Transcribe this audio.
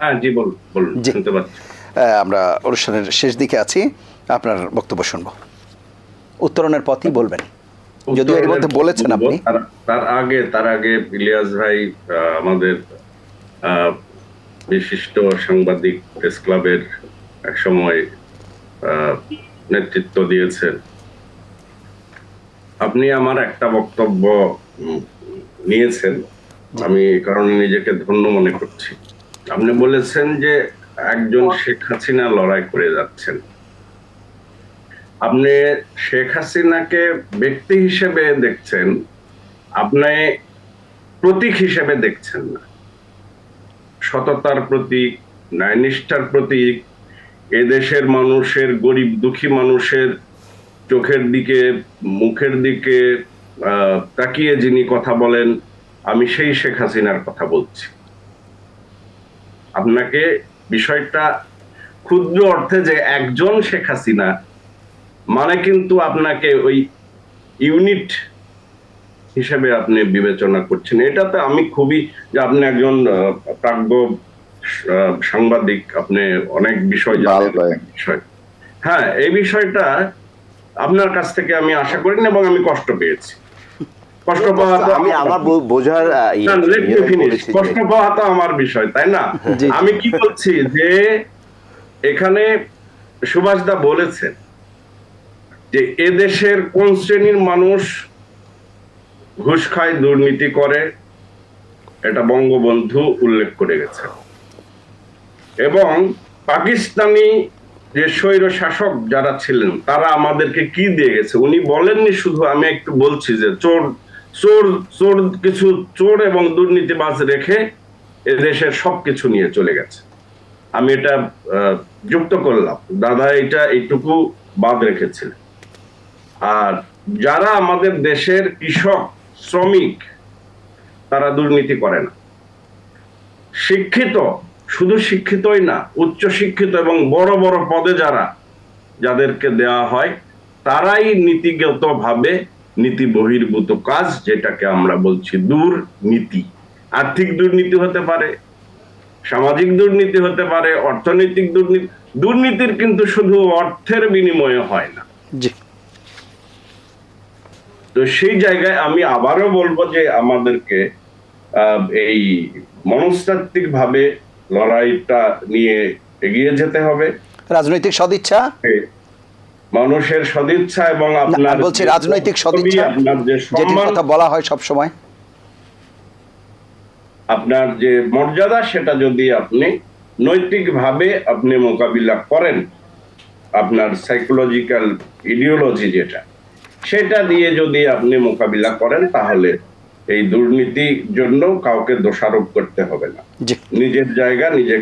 হ্যাঁ জি, বলুন বলুন, জি। শুনতে পাচ্ছি। আমরা অনুষ্ঠানের শেষ দিকে আছি, আপনার বক্তব্য শুনবো। উত্তরণের পথই বলবেন, যদিও এর মধ্যে বলেছেন আপনি। তার আগে ইলিয়াস ভাই আমাদের আহ, বিশিষ্ট সাংবাদিক প্রেস ক্লাবের এক সময় নেতৃত্ব দিয়েছেন। আপনি আমার একটা বক্তব্য উম, নিয়েছেন, আমি কারণে নিজেকে ধন্য মনে করছি। আপনি বলেছেন যে একজন শেখ হাসিনা লড়াই করে যাচ্ছেন। আপনি শেখ হাসিনাকে ব্যক্তি হিসেবে দেখছেন, আপনি প্রতীক হিসেবে দেখছেন না। সততার প্রতীক, ন্যায়নিষ্ঠার প্রতীক, এদেশের মানুষের, গরিব দুঃখী মানুষের চোখের দিকে, মুখের দিকে তাকিয়ে যিনি কথা বলেন, আমি সেই শেখ হাসিনার কথা বলছি। আপনাকে বিষয়টা ক্ষুদ্র অর্থে যে একজন শেখ হাসিনা মানে কিন্তু আপনাকে ওই ইউনিট হিসেবে আপনি বিবেচনা করছেন। এটাতে আমি খুবই, যে আপনি একজন প্রাজ্ঞ সাংবাদিক, আপনি অনেক বিষয় জানেন। বিষয়, হ্যাঁ, এই বিষয়টা আপনার কাছ থেকে আমি আশা করিনি এবং আমি কষ্ট পেয়েছি। কষ্ট পাওয়া তো আমি আমার বোঝার কষ্ট পাওয়া তো আমার বিষয়, তাই না? আমি কি বলছি যে এখানে সুভাষ দা বলেছেন যে এদেশের কোন শ্রেণীর মানুষ ঘুষ খায়, দুর্নীতি করে, এটা বঙ্গবন্ধু উল্লেখ করে গেছে। এবং পাকিস্তানি যে স্বৈর শাসক যারা ছিলেন তারা আমাদেরকে কি দিয়ে গেছে উনি বলেননি শুধু, আমি একটু বলছি যে চোর চোর চোর কিছু চোর এবং দুর্নীতিবাজ রেখে এদেশের সবকিছু নিয়ে চলে গেছে। আমি এটা যুক্ত করলাম, দাদা এটা এইটুকু বাদ রেখেছিলেন। আর যারা আমাদের দেশের কৃষক, শ্রমিক, তারা দুর্নীতি করে না। শিক্ষিত, শুধু শিক্ষিতই না, উচ্চ শিক্ষিত এবং বড় বড় পদে যাদেরকে দেওয়া হয় তারাই নীতিগত ভাবে নীতি বহির্ভূত কাজ, যেটাকে আমরা বলছি দুর্নীতি। আর্থিক দুর্নীতি হতে পারে, সামাজিক দুর্নীতি হতে পারে, অর্থনৈতিক দুর্নীতি। দুর্নীতির কিন্তু শুধু অর্থের বিনিময়ে হয় না। তো সেই জায়গায় আমি আবারও বলবো যে আমাদেরকে এই মনস্তাত্ত্বিক ভাবে লড়াইটা নিয়ে এগিয়ে যেতে হবে। রাজনৈতিক সদিচ্ছা, মানুষের সদিচ্ছা এবং আপনার বলছি রাজনৈতিক সদিচ্ছা, আপনার যে সম্মান, কথা বলা হয় সব সময়, আপনার যে মর্যাদা, সেটা যদি আপনি নৈতিকভাবে আপনি মোকাবিলা করেন, আপনার সাইকোলজিক্যাল ইডিওলজি যেটা, সেটা দিয়ে যদি আপনি মোকাবিলা করেন, তাহলে এই দুর্নীতির জন্য কাউকে দোষারোপ করতে হবে না। নিজের জায়গা নিজে